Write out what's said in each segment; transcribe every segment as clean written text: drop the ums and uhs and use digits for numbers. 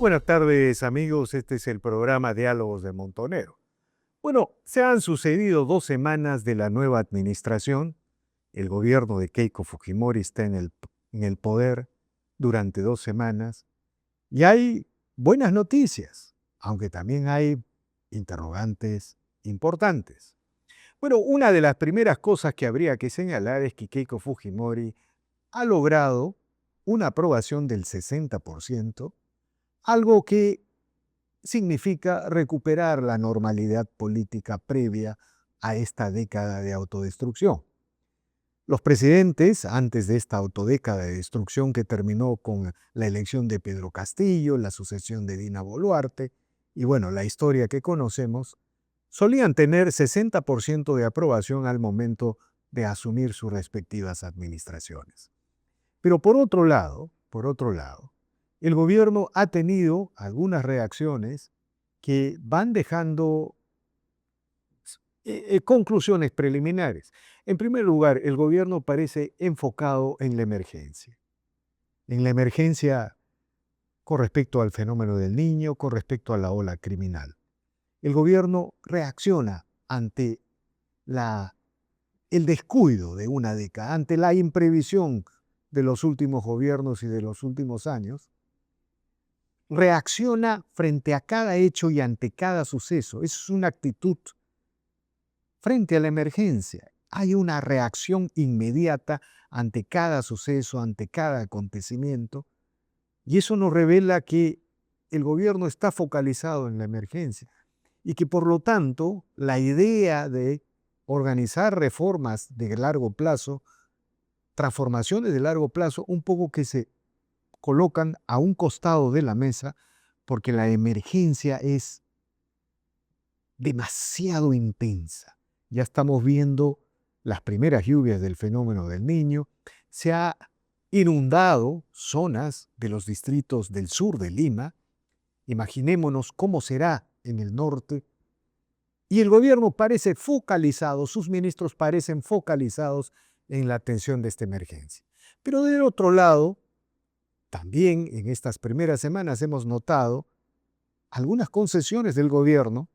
Buenas tardes, amigos. Este es el programa Diálogos de Montonero. Bueno, se han sucedido 2 semanas de la nueva administración. El gobierno de Keiko Fujimori está en el poder durante 2 semanas y hay buenas noticias, aunque también hay interrogantes importantes. Bueno, una de las primeras cosas que habría que señalar es que Keiko Fujimori ha logrado una aprobación del 60%, algo que significa recuperar la normalidad política previa a esta década de autodestrucción. Los presidentes, antes de esta autodécada de destrucción que terminó con la elección de Pedro Castillo, la sucesión de Dina Boluarte, y bueno, la historia que conocemos, solían tener 60% de aprobación al momento de asumir sus respectivas administraciones. Pero por otro lado, el gobierno ha tenido algunas reacciones que van dejando conclusiones preliminares. En primer lugar, el gobierno parece enfocado en la emergencia con respecto al fenómeno del Niño, con respecto a la ola criminal. El gobierno reacciona ante el descuido de una década, ante la imprevisión de los últimos gobiernos y de los últimos años, reacciona frente a cada hecho y ante cada suceso. Es una actitud frente a la emergencia. Hay una reacción inmediata ante cada suceso, ante cada acontecimiento, y eso nos revela que el gobierno está focalizado en la emergencia y que por lo tanto la idea de organizar reformas de largo plazo, transformaciones de largo plazo, un poco que se colocan a un costado de la mesa porque la emergencia es demasiado intensa. Ya estamos viendo las primeras lluvias del fenómeno del Niño. Se ha inundado zonas de los distritos del sur de Lima. Imaginémonos cómo será en el norte. Y el gobierno parece focalizado, sus ministros parecen focalizados en la atención de esta emergencia. Pero del otro lado, también en estas primeras semanas hemos notado algunas concesiones del gobierno,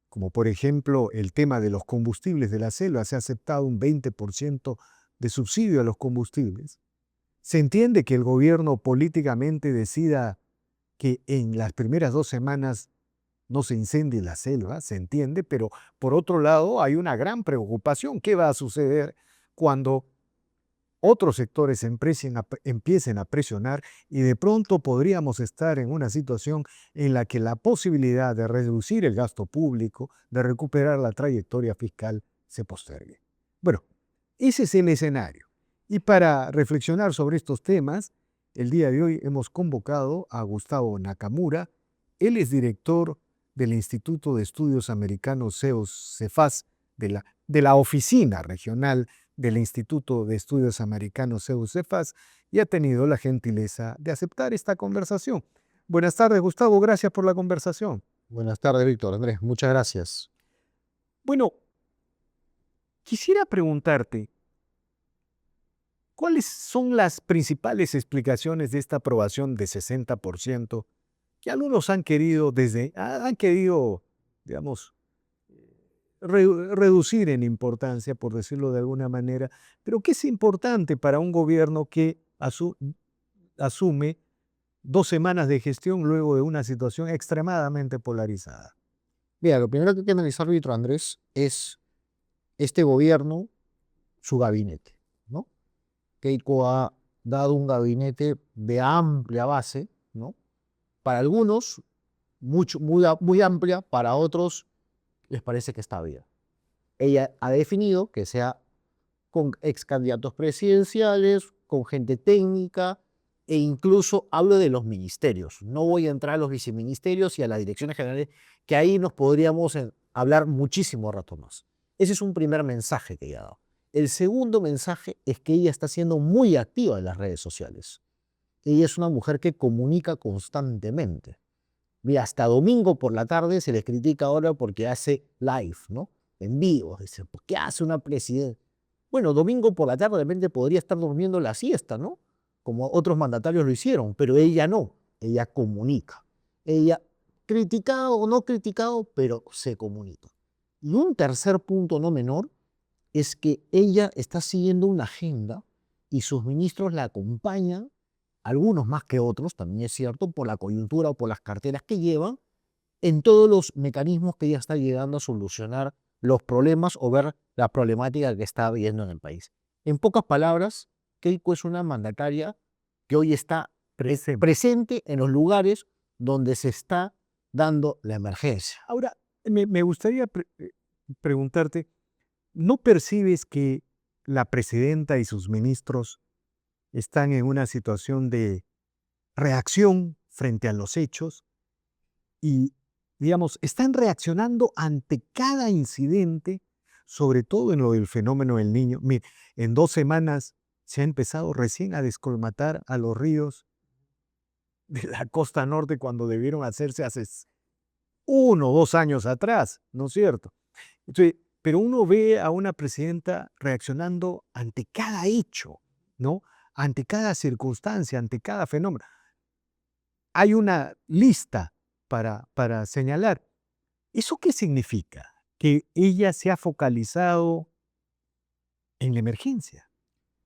como por ejemplo el tema de los combustibles de la selva. Se ha aceptado un 20% de subsidio a los combustibles. Se entiende que el gobierno políticamente decida que en las primeras 2 semanas no se incendie la selva, se entiende, pero por otro lado hay una gran preocupación. ¿Qué va a suceder cuando otros sectores empiecen a presionar y de pronto podríamos estar en una situación en la que la posibilidad de reducir el gasto público, de recuperar la trayectoria fiscal, se postergue? Bueno, ese es el escenario. Y para reflexionar sobre estos temas, el día de hoy hemos convocado a Gustavo Nakamura. Él es director del Instituto de Estudios Americanos CEUS-CEFAS, de la oficina regional del Instituto de Estudios Americanos CEUS-CEFAS, y ha tenido la gentileza de aceptar esta conversación. Buenas tardes, Gustavo, gracias por la conversación. Buenas tardes, Víctor. Andrés, muchas gracias. Bueno, quisiera preguntarte, ¿cuáles son las principales explicaciones de esta aprobación de 60% que algunos han querido, digamos, reducir en importancia, por decirlo de alguna manera, pero que es importante para un gobierno que asume 2 semanas de gestión luego de una situación extremadamente polarizada? Mira, lo primero que hay que analizar, Víctor Andrés, es este gobierno, su gabinete, ¿no? Keiko ha dado un gabinete de amplia base, ¿no? Para algunos, muy amplia, para otros les parece que está bien. Ella ha definido que sea con ex candidatos presidenciales, con gente técnica, e incluso hablo de los ministerios. No voy a entrar a los viceministerios y a las direcciones generales, que ahí nos podríamos hablar muchísimo rato más. Ese es un primer mensaje que ella ha dado. El segundo mensaje es que ella está siendo muy activa en las redes sociales. Ella es una mujer que comunica constantemente. Mira, hasta domingo por la tarde se les critica ahora porque hace live, ¿no? En vivo. Dice, ¿por qué hace una presidenta? Bueno, domingo por la tarde de repente podría estar durmiendo la siesta, ¿no? Como otros mandatarios lo hicieron, pero ella no. ella comunica. Ella, criticado o no criticado, pero se comunica. Y un tercer punto no menor es que ella está siguiendo una agenda y sus ministros la acompañan, algunos más que otros, también es cierto, por la coyuntura o por las carteras que llevan, en todos los mecanismos que ella está llegando a solucionar los problemas o ver la problemática que está habiendo en el país. En pocas palabras, Keiko es una mandataria que hoy está presente en los lugares donde se está dando la emergencia. Ahora, me gustaría preguntarte, ¿no percibes que la presidenta y sus ministros están en una situación de reacción frente a los hechos y, digamos, están reaccionando ante cada incidente, sobre todo en lo del fenómeno del Niño? Mire, en 2 semanas se ha empezado recién a descolmatar a los ríos de la costa norte cuando debieron hacerse hace 1 o 2 años atrás, ¿no es cierto? Entonces, pero uno ve a una presidenta reaccionando ante cada hecho, ¿no? Ante cada circunstancia, ante cada fenómeno. Hay una lista para señalar. ¿Eso qué significa? Que ella se ha focalizado en la emergencia.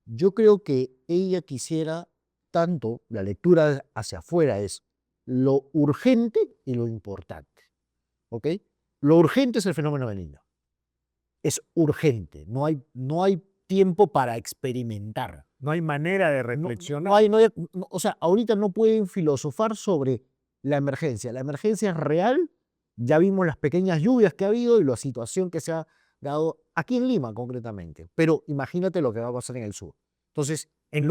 Yo creo que ella quisiera tanto, la lectura hacia afuera es lo urgente y lo importante. ¿Ok? Lo urgente es el fenómeno del niño. Es urgente, no hay tiempo para experimentar. No hay manera de No, reflexionar. o sea, ahorita no pueden filosofar sobre la emergencia. La emergencia es real. Ya vimos las pequeñas lluvias que ha habido y la situación que se ha dado aquí en Lima concretamente. Pero imagínate lo que va a pasar en el sur. Entonces, en el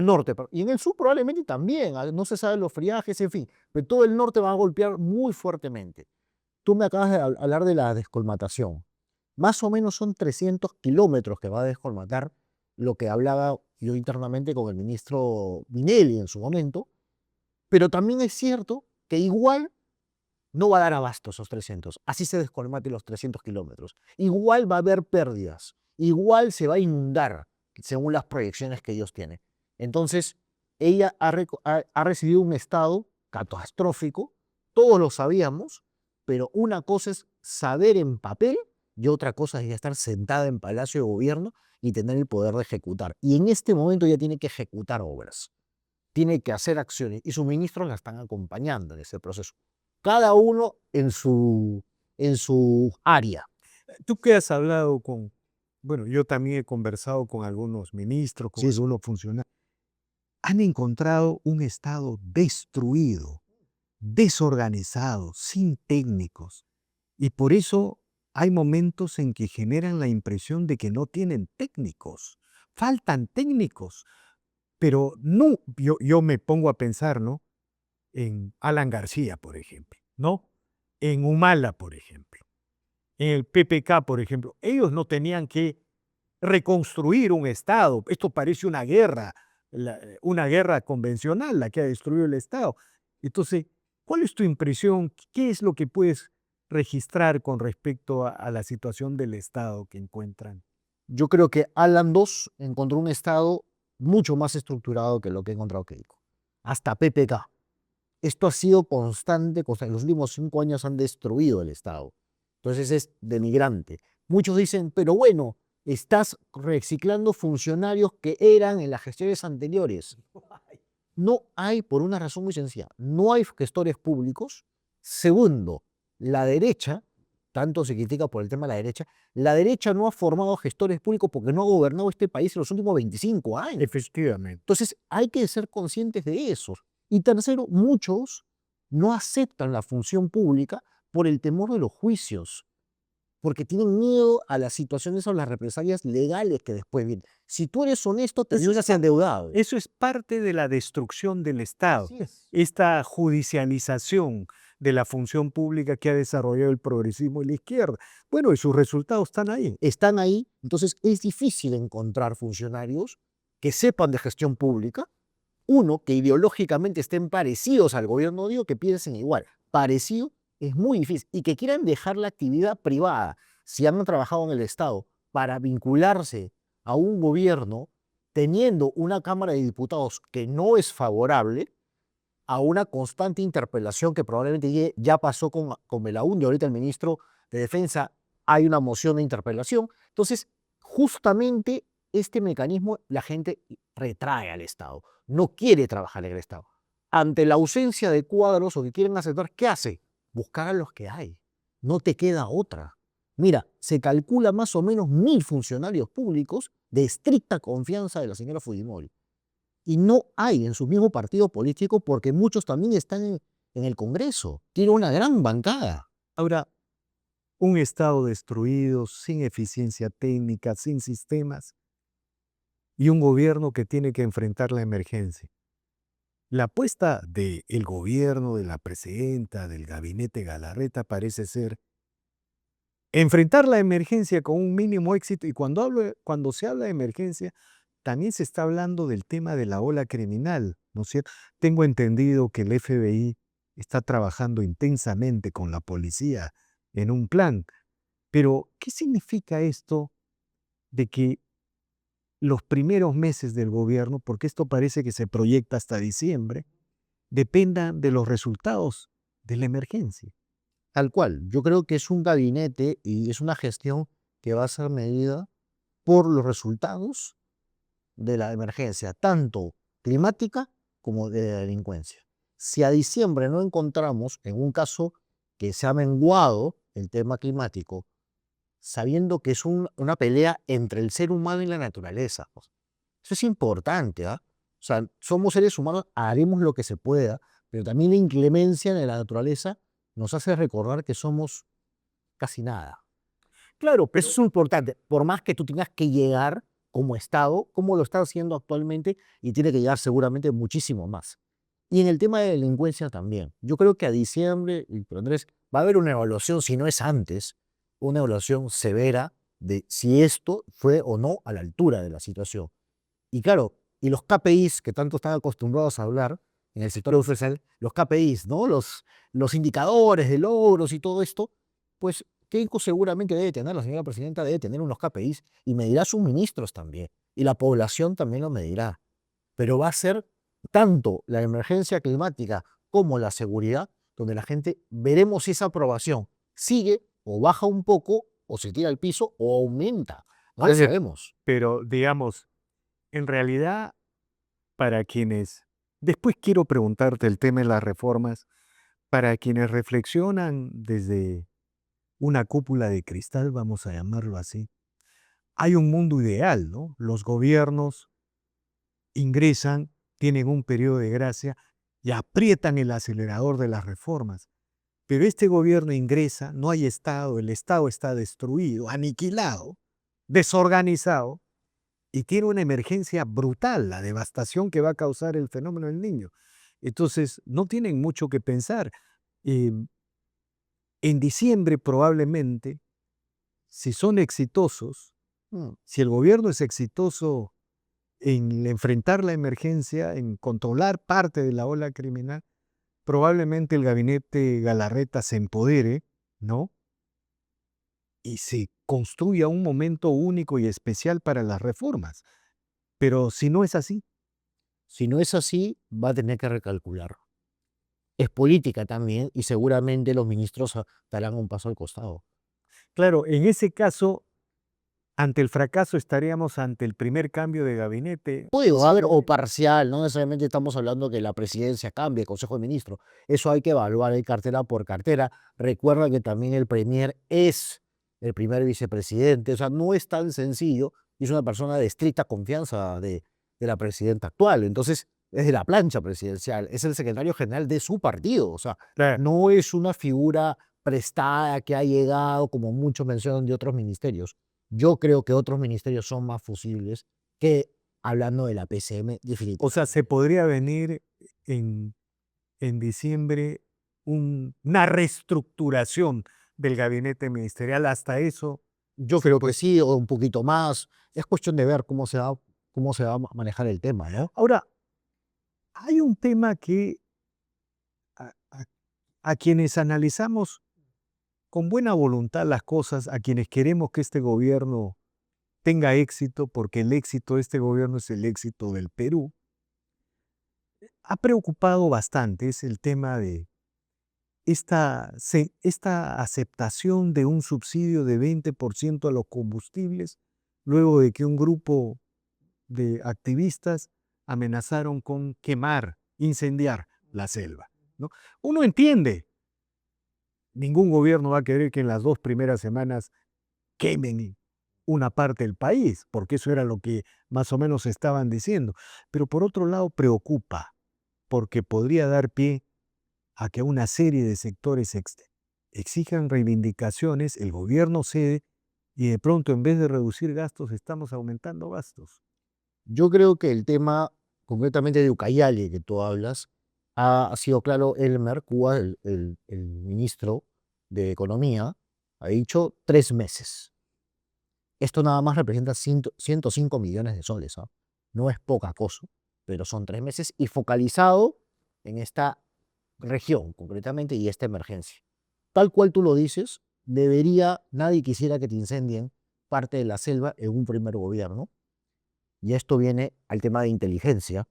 norte, y en el sur probablemente también, no se saben los friajes, en fin, pero todo el norte va a golpear muy fuertemente. Tú me acabas de hablar de la descolmatación. Más o menos son 300 kilómetros que va a descolmatar, lo que hablaba yo internamente con el ministro Minelli en su momento, pero también es cierto que igual no va a dar abasto esos 300, así se descolmate los 300 kilómetros. Igual va a haber pérdidas, igual se va a inundar, según las proyecciones que ellos tienen. Entonces, ella ha recibido un estado catastrófico, todos lo sabíamos, pero una cosa es saber en papel y otra cosa es ya estar sentada en Palacio de Gobierno y tener el poder de ejecutar. Y en este momento ya tiene que ejecutar obras, tiene que hacer acciones y sus ministros la están acompañando en ese proceso. Cada uno en su área. Tú que has hablado con, bueno, yo también he conversado con algunos ministros, con Sí, sí. algunos funcionarios, han encontrado un Estado destruido, desorganizado, sin técnicos. Y por eso hay momentos en que generan la impresión de que no tienen técnicos. Faltan técnicos. Pero no, yo me pongo a pensar, ¿no? En Alan García, por ejemplo, ¿no? En Humala, por ejemplo. En el PPK, por ejemplo. Ellos no tenían que reconstruir un Estado. Esto parece una guerra convencional, la que ha destruido el Estado. Entonces, ¿cuál es tu impresión? ¿Qué es lo que puedes registrar con respecto a la situación del Estado que encuentran? Yo creo que Alan II encontró un Estado mucho más estructurado que lo que ha encontrado Keiko. Hasta PPK. Esto ha sido constante, en los últimos 5 años han destruido el Estado. Entonces es denigrante. Muchos dicen, pero bueno, estás reciclando funcionarios que eran en las gestiones anteriores. No hay, por una razón muy sencilla, no hay gestores públicos. Segundo, la derecha, tanto se critica por el tema de la derecha no ha formado gestores públicos porque no ha gobernado este país en los últimos 25 años. Efectivamente. Entonces hay que ser conscientes de eso. Y tercero, muchos no aceptan la función pública por el temor de los juicios, porque tienen miedo a las situaciones o las represalias legales que después vienen. Si tú eres honesto, te terminas endeudado. Eso es parte de la destrucción del Estado. Así es. Esta judicialización de la función pública que ha desarrollado el progresismo y la izquierda. Bueno, y sus resultados están ahí. Están ahí, entonces es difícil encontrar funcionarios que sepan de gestión pública, uno, que ideológicamente estén parecidos al gobierno, digo, que piensen igual. Parecido es muy difícil. Y que quieran dejar la actividad privada, si han trabajado en el Estado, para vincularse a un gobierno teniendo una Cámara de Diputados que no es favorable, a una constante interpelación que probablemente ya pasó con Belaúnde, ahorita el ministro de Defensa, hay una moción de interpelación. Entonces, justamente este mecanismo la gente retrae al Estado, no quiere trabajar en el Estado. Ante la ausencia de cuadros o que quieren aceptar, ¿qué hace? Buscar a los que hay. No te queda otra. Mira, se calcula más o menos 1000 funcionarios públicos de estricta confianza de la señora Fujimori. Y no hay en su mismo partido político porque muchos también están en el Congreso. Tiene una gran bancada. Ahora, un Estado destruido, sin eficiencia técnica, sin sistemas, y un gobierno que tiene que enfrentar la emergencia. La apuesta del gobierno, de la presidenta, del gabinete Galarreta parece ser enfrentar la emergencia con un mínimo éxito. Y cuando se habla de emergencia, también se está hablando del tema de la ola criminal, ¿no es cierto? Tengo entendido que el FBI está trabajando intensamente con la policía en un plan. Pero, ¿qué significa esto de que los primeros meses del gobierno, porque esto parece que se proyecta hasta diciembre, dependan de los resultados de la emergencia? Tal cual. Yo creo que es un gabinete y es una gestión que va a ser medida por los resultados de la emergencia, tanto climática como de la delincuencia. Si a diciembre no encontramos, en un caso que se ha menguado el tema climático, sabiendo que es una pelea entre el ser humano y la naturaleza. Eso es importante, ¿ah? O sea, somos seres humanos, haremos lo que se pueda, pero también la inclemencia de la naturaleza nos hace recordar que somos casi nada. Claro, Eso es importante, por más que tú tengas que llegar como Estado, como lo está haciendo actualmente, y tiene que llegar seguramente muchísimo más. Y en el tema de delincuencia también. Yo creo que a diciembre, pero Andrés, va a haber una evaluación, si no es antes, una evaluación severa de si esto fue o no a la altura de la situación. Y claro, y los KPIs que tanto están acostumbrados a hablar en el sector oficial, los KPIs, ¿no? Los indicadores de logros y todo esto, pues Keiko seguramente debe tener, la señora presidenta debe tener unos KPIs y medirá a sus ministros también. Y la población también lo medirá. Pero va a ser tanto la emergencia climática como la seguridad, donde la gente veremos si esa aprobación sigue o baja un poco, o se tira al piso, o aumenta. No lo sabemos. pero digamos, en realidad, para quienes, después quiero preguntarte el tema de las reformas, para quienes reflexionan desde una cúpula de cristal, vamos a llamarlo así, hay un mundo ideal, ¿no? Los gobiernos ingresan, tienen un periodo de gracia y aprietan el acelerador de las reformas. Pero este gobierno ingresa, no hay Estado, el Estado está destruido, aniquilado, desorganizado, y tiene una emergencia brutal, la devastación que va a causar el fenómeno del Niño. Entonces, no tienen mucho que pensar. Eh, en diciembre probablemente, si son exitosos, Mm. si el gobierno es exitoso en enfrentar la emergencia, en controlar parte de la ola criminal, probablemente el gabinete Galarreta se empodere, ¿no? Y se construya un momento único y especial para las reformas. Pero si no es así, Si no es así, va a tener que recalcular. Es política también y seguramente los ministros darán un paso al costado. claro, en ese caso, ante el fracaso estaríamos ante el primer cambio de gabinete. Va a haber o parcial, no necesariamente estamos hablando que la presidencia cambie, el Consejo de Ministros. Eso hay que evaluar cartera por cartera. Recuerda que también el premier es el primer vicepresidente, o sea, no es tan sencillo y es una persona de estricta confianza de la presidenta actual. Entonces, es de la plancha presidencial, es el secretario general de su partido, o sea, Claro. no es una figura prestada que ha llegado, como muchos mencionan de otros ministerios. Yo creo que otros ministerios son más fusibles que hablando de la PCM O definitiva. sea, se podría venir en, en diciembre una reestructuración del gabinete ministerial. Hasta eso Yo se creo que puede. sí, o un poquito más. Es cuestión de ver cómo se va a manejar el tema, ¿no? Ahora, hay un tema que a, a- a quienes analizamos con buena voluntad las cosas, a quienes queremos que este gobierno tenga éxito, porque el éxito de este gobierno es el éxito del Perú, ha preocupado bastante es el tema de esta aceptación de un subsidio de 20% a los combustibles, luego de que un grupo de activistas amenazaron con quemar, incendiar la selva, ¿no? Uno entiende, ningún gobierno va a querer que en las 2 primeras semanas quemen una parte del país, porque eso era lo que más o menos estaban diciendo. Pero por otro lado preocupa, porque podría dar pie a que una serie de sectores exijan reivindicaciones, el gobierno cede y de pronto en vez de reducir gastos estamos aumentando gastos. Yo creo que el tema concretamente de Ucayali que tú hablas, ha sido claro. Elmer Cuba, el ministro de Economía, ha dicho 3 meses. Esto nada más representa 105 millones de soles, ¿ah? No es poca cosa, pero son 3 meses y focalizado en esta región concretamente y esta emergencia. Tal cual tú lo dices, nadie quisiera que te incendien parte de la selva en un primer gobierno. Y esto viene al tema de inteligencia.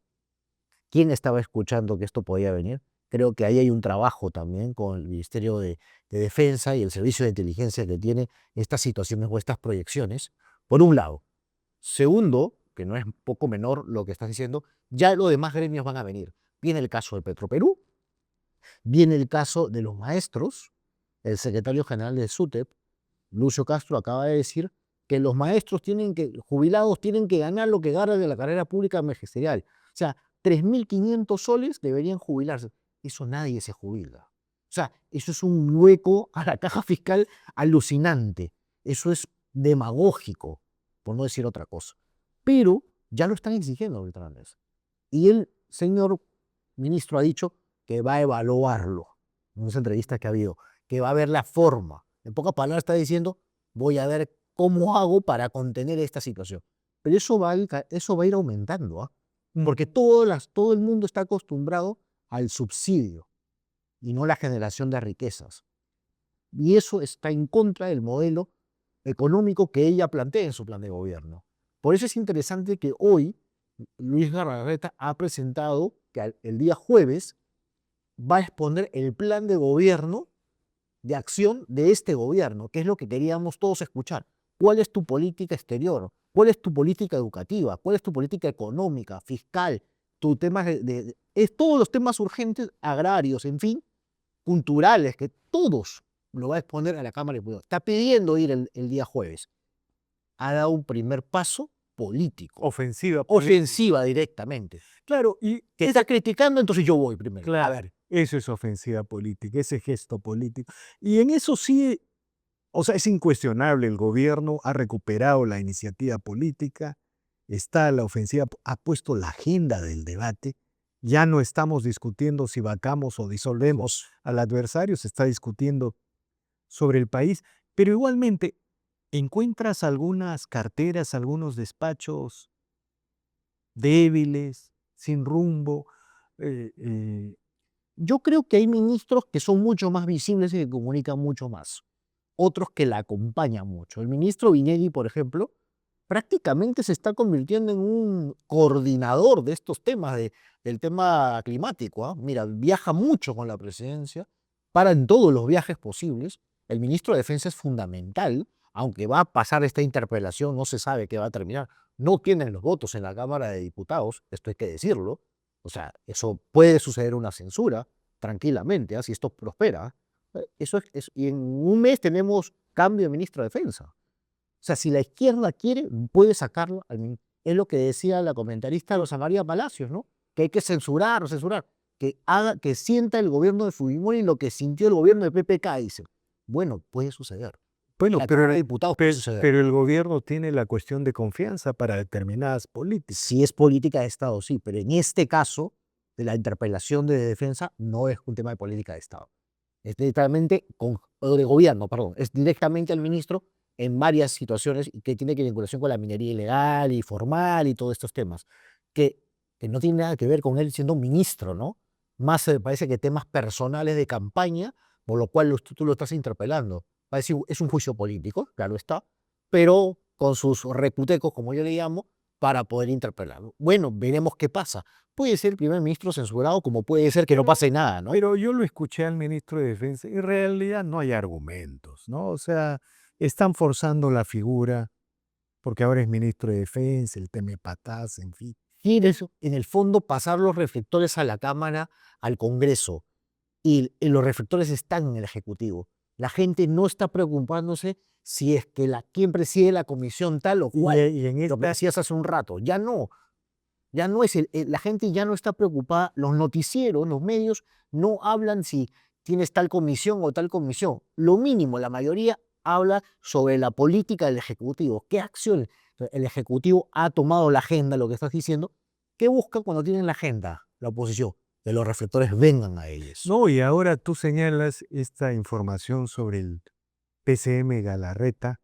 ¿Quién estaba escuchando que esto podía venir? Creo que ahí hay un trabajo también con el Ministerio de Defensa y el Servicio de Inteligencia que tiene estas situaciones o estas proyecciones, por un lado. Segundo, que no es poco menor lo que estás diciendo, ya los demás gremios van a venir. Viene el caso de Petroperú, viene el caso de los maestros. El secretario general de SUTEP, Lucio Castro, acaba de decir que los maestros jubilados tienen que ganar lo que ganan de la carrera pública magisterial. O sea, 3.500 soles deberían jubilarse. Eso nadie se jubila. O sea, eso es un hueco a la caja fiscal alucinante. Eso es demagógico, por no decir otra cosa. Pero ya lo están exigiendo, Beltrán. Y el señor ministro ha dicho que va a evaluarlo en esa entrevista que ha habido, que va a ver la forma. En pocas palabras está diciendo, voy a ver cómo hago para contener esta situación. Pero eso va a ir aumentando, ¿ah? Porque todo el mundo está acostumbrado al subsidio y no la generación de riquezas. Y eso está en contra del modelo económico que ella plantea en su plan de gobierno. Por eso es interesante que hoy Luis Garrarreta ha presentado que el día jueves va a exponer el plan de gobierno de acción de este gobierno, que es lo que queríamos todos escuchar. ¿Cuál es tu política exterior? ¿Cuál es tu política educativa? ¿Cuál es tu política económica, fiscal? Tu tema es todos los temas urgentes, agrarios, en fin, culturales, que todos lo va a exponer a la Cámara de Diputados. Está pidiendo ir el día jueves. Ha dado un primer paso político, Ofensiva. ofensiva directamente. Claro, y Que está criticando, entonces yo voy primero. claro, A ver, eso es ofensiva política, ese gesto político. Y en eso sí, o sea, es incuestionable, el gobierno ha recuperado la iniciativa política, está la ofensiva, ha puesto la agenda del debate, ya no estamos discutiendo si vacamos o disolvemos al adversario, se está discutiendo sobre el país, pero igualmente encuentras algunas carteras, algunos despachos débiles, sin rumbo. eh, eh, yo creo que hay ministros que son mucho más visibles y que comunican mucho más. Otros que la acompañan mucho. El ministro Viñegui, por ejemplo, prácticamente se está convirtiendo en un coordinador de estos temas, del tema climático, ¿ah? Mira, viaja mucho con la presidencia, para en todos los viajes posibles. El ministro de Defensa es fundamental, aunque va a pasar esta interpelación, no se sabe qué va a terminar. No tienen los votos en la Cámara de Diputados, esto hay que decirlo. O sea, eso puede suceder una censura tranquilamente, ¿ah? Si esto prospera. Y en un mes tenemos cambio de ministro de Defensa. O sea, si la izquierda quiere, puede sacarlo. Es lo que decía la comentarista Rosa María Palacios, ¿no? Que hay que censurar, que sienta el gobierno de Fujimori lo que sintió el gobierno de PPK, dice. Bueno, puede suceder. bueno, La pero, Cámara de Diputados puede suceder. pero el gobierno tiene la cuestión de confianza para determinadas políticas. Si es política de Estado, sí, pero en este caso de la interpelación de defensa no es un tema de política de Estado. Es directamente, o de gobierno, perdón, es directamente al ministro en varias situaciones y que tiene que vinculación con la minería ilegal y formal y todos estos temas, que no tiene nada que ver con él siendo ministro, ¿no? Más parece que temas personales de campaña, por lo cual tú lo estás interpelando. Parece, es un juicio político, claro está, pero con sus reputecos, como yo le llamo, para poder interpelarlo. Bueno, veremos qué pasa. Puede ser el primer ministro censurado, como puede ser que no pase nada, ¿no? Pero yo lo escuché al ministro de Defensa y en realidad no hay argumentos, ¿no? O sea, están forzando la figura porque ahora es ministro de Defensa, el teme patás, en fin. Quieres, en el fondo, pasar los reflectores a la Cámara, al Congreso, y los reflectores están en el Ejecutivo. La gente no está preocupándose si es que quién preside la comisión tal o cual. Y en Lo que esta, decías hace un rato, ya no es la gente ya no está preocupada, los noticieros, los medios no hablan si tienes tal comisión o tal comisión. Lo mínimo, la mayoría habla sobre la política del Ejecutivo. ¿Qué acciones? El Ejecutivo ha tomado la agenda, lo que estás diciendo. ¿Qué busca cuando tienen la agenda la oposición? Que los reflectores vengan a ellos. no, y ahora tú señalas esta información sobre el PCM Galarreta,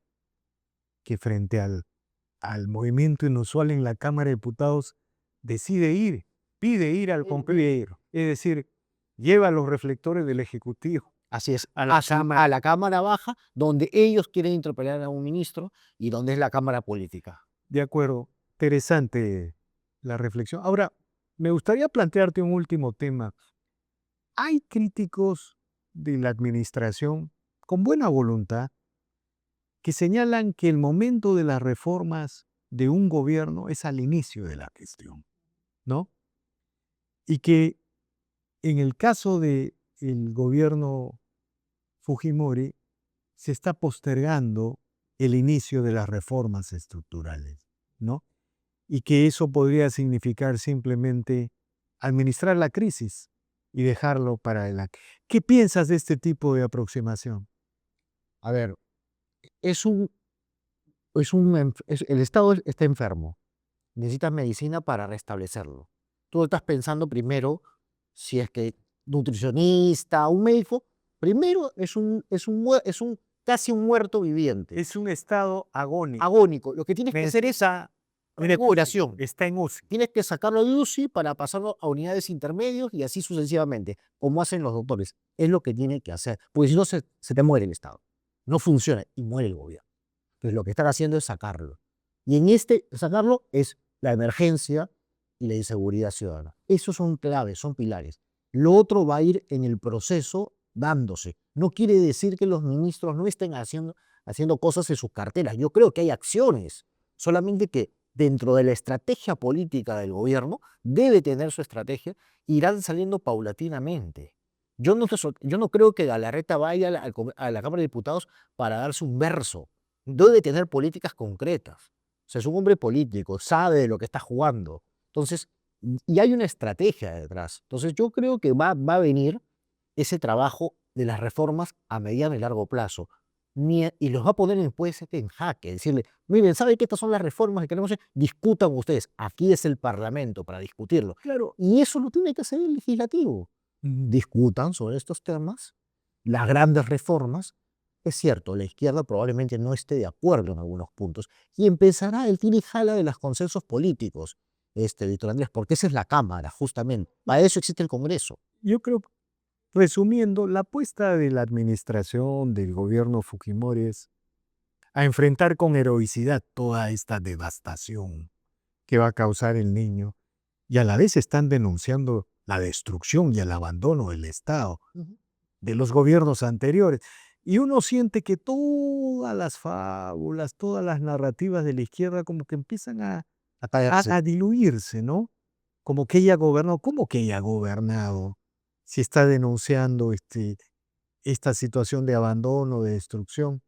que frente al movimiento inusual en la Cámara de Diputados decide ir, pide ir al Congreso, es decir, lleva los reflectores del Ejecutivo Así es, a la Cámara. a la Cámara Baja, donde ellos quieren interpelar a un ministro y donde es la Cámara Política. De acuerdo, interesante la reflexión. Ahora, me gustaría plantearte un último tema. Hay críticos de la administración con buena voluntad que señalan que el momento de las reformas de un gobierno es al inicio de la gestión, ¿no? Y que en el caso del gobierno Fujimori se está postergando el inicio de las reformas estructurales, ¿no? Y que eso podría significar simplemente administrar la crisis y dejarlo para adelante. ¿Qué piensas de este tipo de aproximación? A ver, el Estado está enfermo, necesita medicina para restablecerlo. Tú estás pensando primero si es que nutricionista, un médico, primero es casi un muerto viviente, Es un estado agónico. agónico. Lo que tienes que hacer es recuperación. Está en UCI. Tienes que sacarlo de UCI para pasarlo a unidades intermedios y así sucesivamente, como hacen los doctores. Es lo que tiene que hacer, porque si no se te muere el Estado. No funciona y muere el gobierno. Entonces lo que están haciendo es sacarlo. Y en sacarlo es la emergencia y la inseguridad ciudadana. Esos son claves, son pilares. Lo otro va a ir en el proceso dándose. No quiere decir que los ministros no estén haciendo cosas en sus carteras. Yo creo que hay acciones, solamente que dentro de la estrategia política del gobierno debe tener su estrategia, irán saliendo paulatinamente. Yo no creo que Galarreta vaya a la Cámara de Diputados para darse un verso. Debe tener políticas concretas. O sea, es un hombre político, sabe de lo que está jugando. Entonces, y hay una estrategia detrás. Entonces, yo creo que va a venir ese trabajo de las reformas a mediano y largo plazo. Y los va a poner puede ser en jaque, decirle, miren, ¿saben que estas son las reformas que queremos hacer? Discutan ustedes, aquí es el Parlamento para discutirlo. Claro. Y eso lo tiene que hacer el legislativo. Mm. Discutan sobre estos temas, las grandes reformas. Es cierto, la izquierda probablemente no esté de acuerdo en algunos puntos y empezará el tira y jala de los consensos políticos, Víctor Andrés, porque esa es la Cámara, justamente. Para eso existe el Congreso. Yo creo, resumiendo, la apuesta de la administración del gobierno Fujimori es a enfrentar con heroicidad toda esta devastación que va a causar el niño y a la vez están denunciando la destrucción y el abandono del Estado, de los gobiernos anteriores. Y uno siente que todas las fábulas, todas las narrativas de la izquierda como que empiezan a diluirse, ¿no? Como que ella gobernó, ¿cómo que ella ha gobernado? Si está denunciando esta situación de abandono, de destrucción.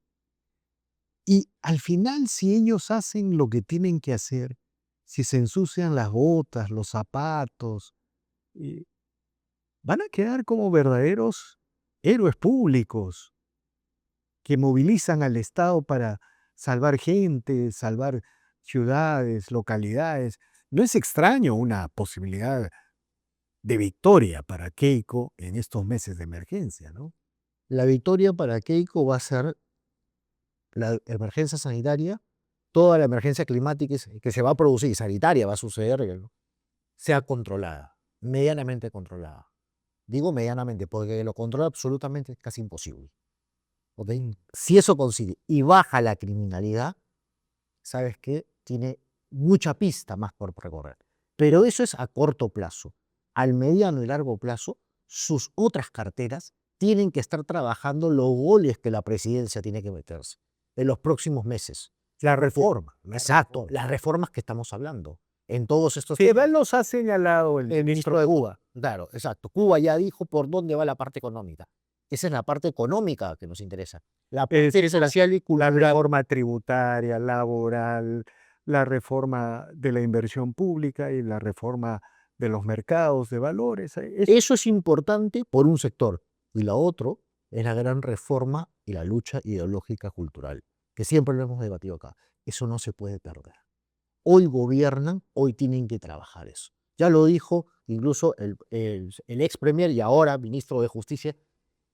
Y al final, si ellos hacen lo que tienen que hacer, si se ensucian las botas, los zapatos, eh, van a quedar como verdaderos héroes públicos que movilizan al Estado para salvar gente, salvar ciudades, localidades. No es extraño una posibilidad de victoria para Keiko en estos meses de emergencia, ¿no? La victoria para Keiko va a ser la emergencia sanitaria, toda la emergencia climática que se va a producir, sanitaria va a suceder, sea controlada, medianamente controlada. Digo medianamente, porque lo controla absolutamente es casi imposible. ¿Okay? Si eso consigue y baja la criminalidad, ¿sabes qué? Tiene mucha pista más por recorrer. Pero eso es a corto plazo. Al mediano y largo plazo, sus otras carteras tienen que estar trabajando los goles que la presidencia tiene que meterse en los próximos meses. La reforma. Exacto, las reformas que estamos hablando en todos estos Que temas. los ha señalado El ministro de Cuba, claro, exacto. Cuba ya dijo por dónde va la parte económica. Esa es la parte económica que nos interesa. La parte social y la cultural. reforma tributaria, laboral, la reforma de la inversión pública y la reforma de los mercados de valores. Eso es importante por un sector. Y lo otro es la gran reforma y la lucha ideológica cultural, que siempre lo hemos debatido acá. Eso no se puede perder. Hoy gobiernan, hoy tienen que trabajar eso. Ya lo dijo incluso el ex premier y ahora ministro de Justicia,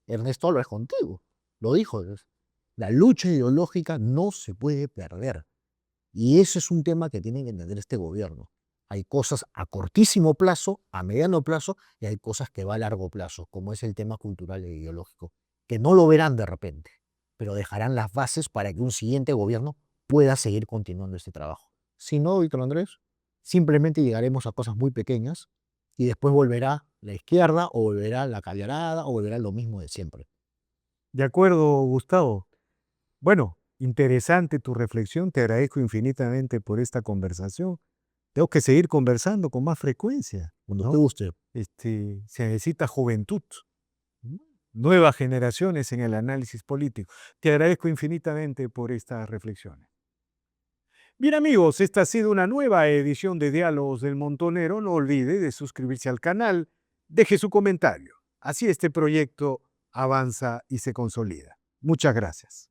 Ernesto Álvarez Contigo. Lo dijo. La lucha ideológica no se puede perder. Y ese es un tema que tiene que entender este gobierno. Hay cosas a cortísimo plazo, a mediano plazo, y hay cosas que va a largo plazo, como es el tema cultural e ideológico, que no lo verán de repente, pero dejarán las bases para que un siguiente gobierno pueda seguir continuando este trabajo. Si no, Víctor Andrés, simplemente llegaremos a cosas muy pequeñas y después volverá la izquierda o volverá la callarada o volverá lo mismo de siempre. De acuerdo, Gustavo. Bueno, interesante tu reflexión. Te agradezco infinitamente por esta conversación. Tengo que seguir conversando con más frecuencia, Cuando te ¿no? guste. Se necesita juventud, nuevas generaciones en el análisis político. Te agradezco infinitamente por estas reflexiones. Bien amigos, esta ha sido una nueva edición de Diálogos del Montonero. No olvide de suscribirse al canal, deje su comentario. Así este proyecto avanza y se consolida. Muchas gracias.